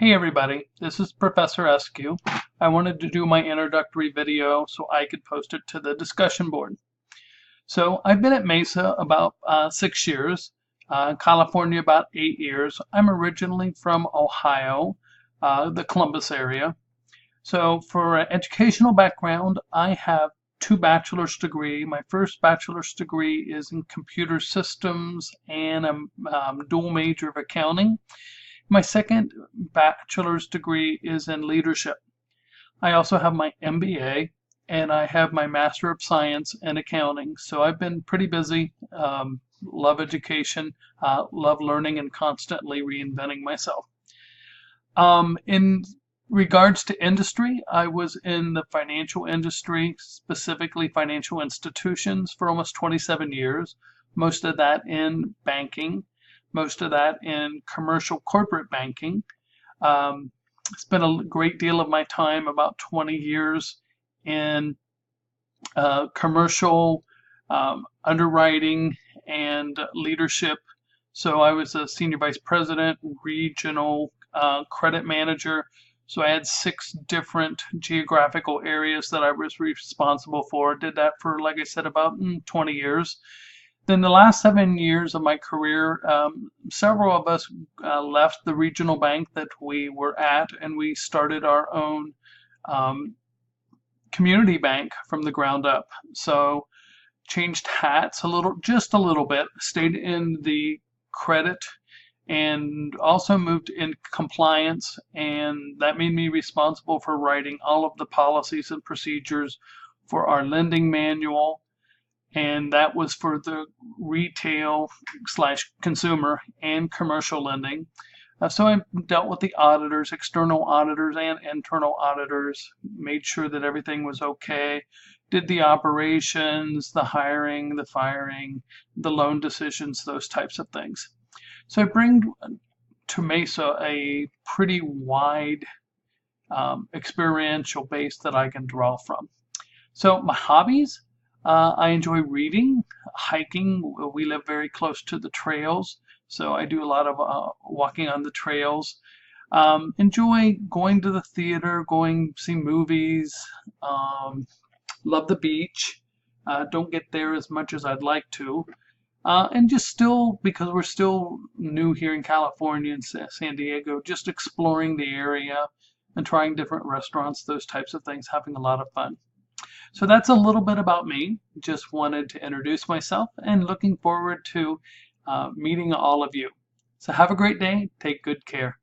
Hey everybody, this is Professor Eskew. I wanted to do my introductory video so I could post it to the discussion board. So I've been at Mesa about 6 years, California about 8 years. I'm originally from Ohio, the Columbus area. So for an educational background, I have two bachelor's degree. My first bachelor's degree is in computer systems and a dual major of accounting. My second bachelor's degree is in leadership. I also have my MBA and I have my Master of Science in accounting. So I've been pretty busy, love education, love learning and constantly reinventing myself. In regards to industry, I was in the financial industry, specifically financial institutions, for almost 27 years, most of that in banking, most of that in commercial corporate banking. Spent a great deal of my time, about 20 years, in commercial underwriting and leadership. So I was a senior vice president, regional credit manager. So I had 6 different geographical areas that I was responsible for. Did that for, like I said, about 20 years. Then the last 7 years of my career, several of us left the regional bank that we were at, and we started our own community bank from the ground up. So changed hats just a little bit, stayed in the credit and also moved in compliance, and that made me responsible for writing all of the policies and procedures for our lending manual, and that was for the retail / consumer and commercial lending. So I dealt with the auditors, external auditors and internal auditors, made sure that everything was okay, did the operations, the hiring, the firing, the loan decisions, those types of things. So I bring to Mesa a pretty wide experiential base that I can draw from. So my hobbies, I enjoy reading, hiking. We live very close to the trails, so I do a lot of walking on the trails. Enjoy going to the theater, going see movies. Love the beach. Don't get there as much as I'd like to. And just still, because we're still new here in California and San Diego, just exploring the area and trying different restaurants, those types of things, having a lot of fun. So that's a little bit about me. Just wanted to introduce myself and looking forward to meeting all of you. So have a great day. Take good care.